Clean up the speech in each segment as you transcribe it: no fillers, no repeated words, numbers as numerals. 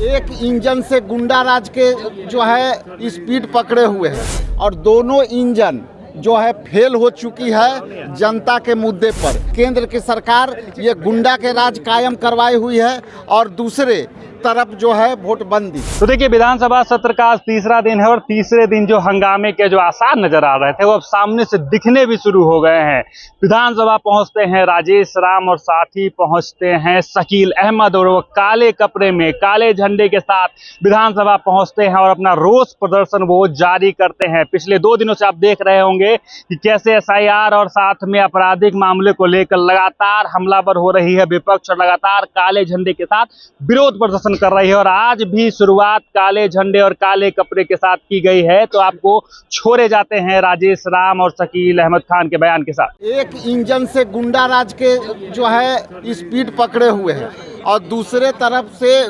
एक इंजन से गुंडा राज के जो है स्पीड पकड़े हुए हैं और दोनों इंजन जो है फेल हो चुकी है जनता के मुद्दे पर। केंद्र की सरकार ये गुंडा के राज कायम करवाई हुई है और दूसरे तरफ जो है वोटबंदी। तो देखिए, विधानसभा सत्र का आज तीसरा दिन है और तीसरे दिन जो हंगामे के जो आसार नजर आ रहे थे वो अब सामने से दिखने भी शुरू हो गए हैं। विधानसभा पहुंचते हैं राजेश राम और साथ ही पहुंचते हैं शकील अहमद और वो काले कपड़े में काले झंडे के साथ विधानसभा पहुंचते हैं और अपना रोष प्रदर्शन वो जारी करते हैं। पिछले 2 दिनों से आप देख रहे होंगे कि कैसे एसआईआर और साथ में आपराधिक मामले को लेकर लगातार हमलावर हो रही है विपक्ष और लगातार काले झंडे के साथ विरोध प्रदर्शन कर रही है। और आज भी शुरुआत काले झंडे और काले कपड़े के साथ की गई है। तो आपको छोड़े जाते हैं राजेश राम और शकील अहमद खान के बयान के साथ। एक इंजन से गुंडा राज के जो है स्पीड पकड़े हुए हैं और दूसरे तरफ से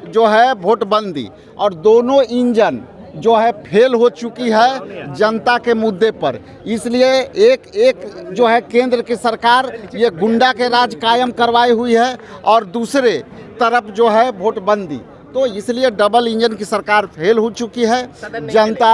जो है वोटबंदी और दोनों इंजन जो है फेल हो चुकी है जनता के मुद्दे पर। इसलिए एक जो है केंद्र की सरकार ये गुंडा के राज कायम करवाई हुई है और दूसरे तरफ जो है वोटबंदी। तो इसलिए डबल इंजन की सरकार फेल हो चुकी है। जनता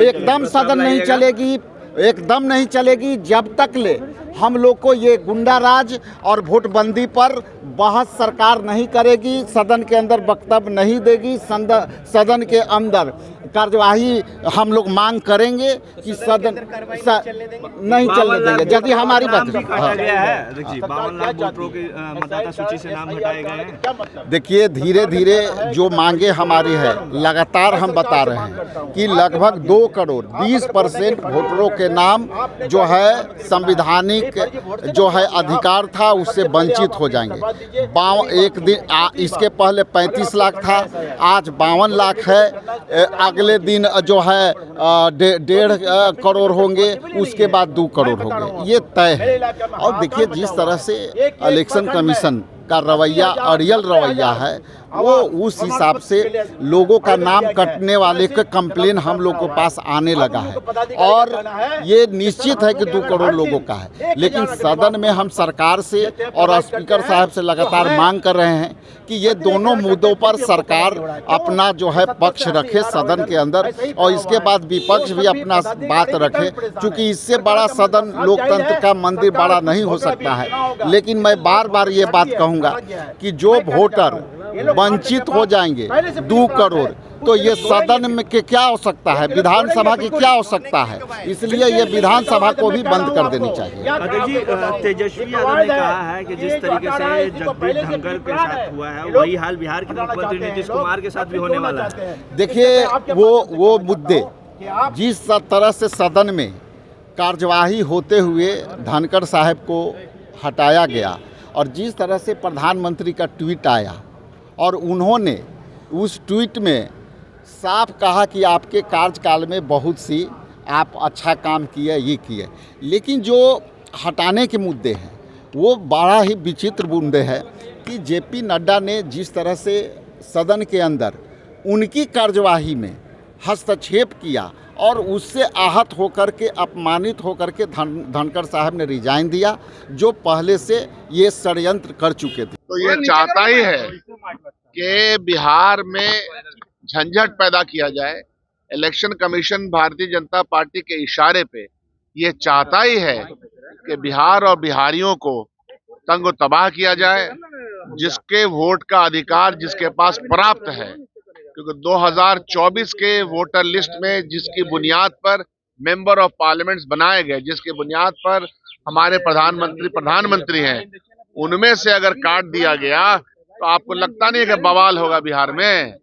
एकदम सदन नहीं चलेगी, एकदम नहीं चलेगी जब तक ले हम लोग को ये गुंडा राज और वोटबंदी पर बहस सरकार नहीं करेगी, सदन के अंदर वक्तव्य नहीं देगी, सदन के अंदर कार्यवाही हम लोग मांग करेंगे कि सदन नहीं चलने देंगे। यदि हमारी बात देखिए 52 लाख वोटरों की मतदाता सूची से नाम हटाए गए हैं। देखिए, धीरे धीरे जो मांगे हमारी है लगातार हम बता रहे हैं कि लगभग 2 करोड़ 20% वोटरों के नाम जो है संविधानिक जो है अधिकार था उससे वंचित हो जाएंगे। एक दिन इसके पहले 35 लाख था, आज 52 लाख है। अगले दिन जो है 1.5 करोड़ होंगे, उसके बाद 2 करोड़ होंगे, ये तय है। और देखिए जिस तरह से इलेक्शन कमीशन का रवैया अड़ियल रवैया है वो उस हिसाब से लोगों का नाम कटने वाले का कंप्लेन हम लोग के पास आने लगा है और ये निश्चित है कि 2 करोड़ लोगों का है। लेकिन सदन में हम सरकार से और स्पीकर साहब से लगातार मांग कर रहे हैं कि ये दोनों मुद्दों पर सरकार अपना जो है पक्ष रखे सदन के अंदर और इसके बाद विपक्ष भी अपना बात रखे, क्योंकि इससे बड़ा सदन लोकतंत्र का मंदिर बड़ा नहीं हो सकता है। लेकिन मैं बार बार ये बात कहूँगा कि जो वोटर वंचित हो जाएंगे 2 करोड़, तो ये सदन में के क्या हो सकता है, विधानसभा की क्या हो सकता है। इसलिए ये विधानसभा को भी बंद कर देनी चाहिए। तेजस्वी यादव ने कहा है कि जिस तरीके से जगदीप धनखड़ के साथ हुआ है वही हाल बिहार के मुख्यमंत्री नीतीश कुमार के साथ भी होने वाला है। देखिए, वो मुद्दे जिस तरह से सदन में कार्यवाही होते हुए धनखड़ साहब को हटाया गया और जिस तरह से प्रधानमंत्री का ट्वीट आया और उन्होंने उस ट्वीट में साफ कहा कि आपके कार्यकाल में बहुत सी आप अच्छा काम किए, ये किए, लेकिन जो हटाने के मुद्दे हैं वो बड़ा ही विचित्र मुद्दे हैं कि जेपी नड्डा ने जिस तरह से सदन के अंदर उनकी कार्यवाही में हस्तक्षेप किया और उससे आहत होकर के अपमानित होकर के धनखड़ साहब ने रिजाइन दिया, जो पहले से ये षड्यंत्र कर चुके थे। तो ये चाहता ही है कि बिहार में झंझट पैदा किया जाए। Election commission Bharatiya Janata party के इशारे पे ये चाहता ही है कि बिहार और बिहारियों को तंग तबाह किया जाए। जिसके वोट का अधिकार जिसके पास प्राप्त है, क्योंकि 2024 के वोटर लिस्ट में जिसकी बुनियाद पर मेंबर ऑफ पार्लियामेंट्स बनाए गए, जिसकी बुनियाद पर हमारे प्रधानमंत्री हैं, उनमें से अगर काट दिया गया तो आपको लगता नहीं है कि बवाल होगा बिहार में?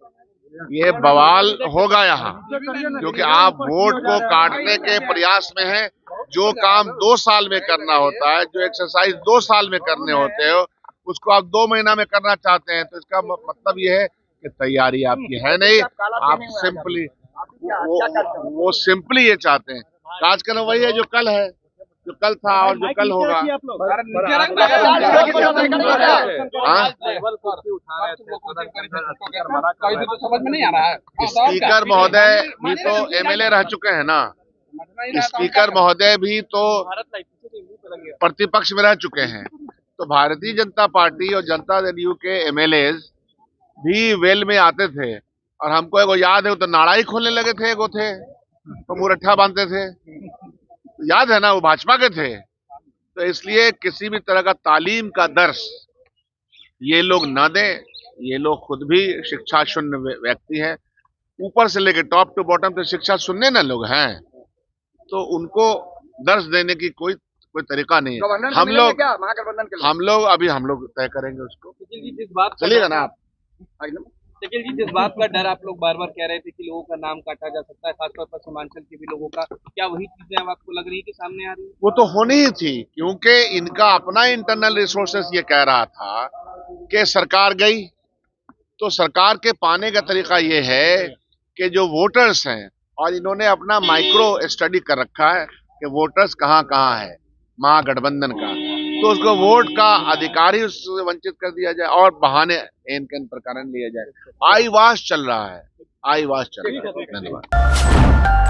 ये बवाल होगा यहाँ, क्योंकि आप वोट को काटने के प्रयास में हैं। जो काम 2 साल में करना होता है, जो एक्सरसाइज 2 साल में करने होते हो, उसको आप 2 महीना में करना चाहते हैं। तो इसका मतलब ये है कि तैयारी आपकी है नहीं। आप सिंपली वो सिंपली ये चाहते हैं। आज का वही है जो कल है, जो कल था और जो कल होगा। स्पीकर महोदय भी तो एमएलए रह चुके हैं ना, स्पीकर महोदय भी तो प्रतिपक्ष में रह चुके हैं। तो भारतीय जनता पार्टी और जनता दल यू के एमएलए भी वेल में आते थे और हमको एगो याद है, वो तो नाड़ा ही खोलने लगे थे, एगो थे तो मुरट्ठा बांधते थे, याद है ना, वो भाजपा के थे। तो इसलिए किसी भी तरह का तालीम का दर्श ये लोग न दें। ये लोग खुद भी शिक्षा शून्य व्यक्ति हैं, ऊपर से लेकर टॉप टू बॉटम तक शिक्षा शून्य न लोग हैं, तो उनको दर्श देने की कोई तरीका नहीं है। हम लोग तय करेंगे उसको। चलिएगा ना आप। शकील जी, जिस बात का डर आप लोग बार बार कह रहे थे कि लोगों का नाम काटा जा सकता है, खासतौर पर सीमांचल के भी लोगों का, क्या वही चीजें अब आपको लग रही है कि सामने आ रही है? वो तो होनी ही थी, क्योंकि इनका अपना इंटरनल रिसोर्सेस ये कह रहा था कि सरकार गई तो सरकार के पाने का तरीका ये है कि जो वोटर्स हैं, और इन्होंने अपना माइक्रो स्टडी कर रखा है कि वोटर्स कहाँ कहाँ है महागठबंधन का, तो उसको वोट का अधिकार ही उससे वंचित कर दिया जाए और बहाने एन कैन प्रकार लिया जाए। आई वाश चल रहा है, आई वाश चल रहा है। धन्यवाद।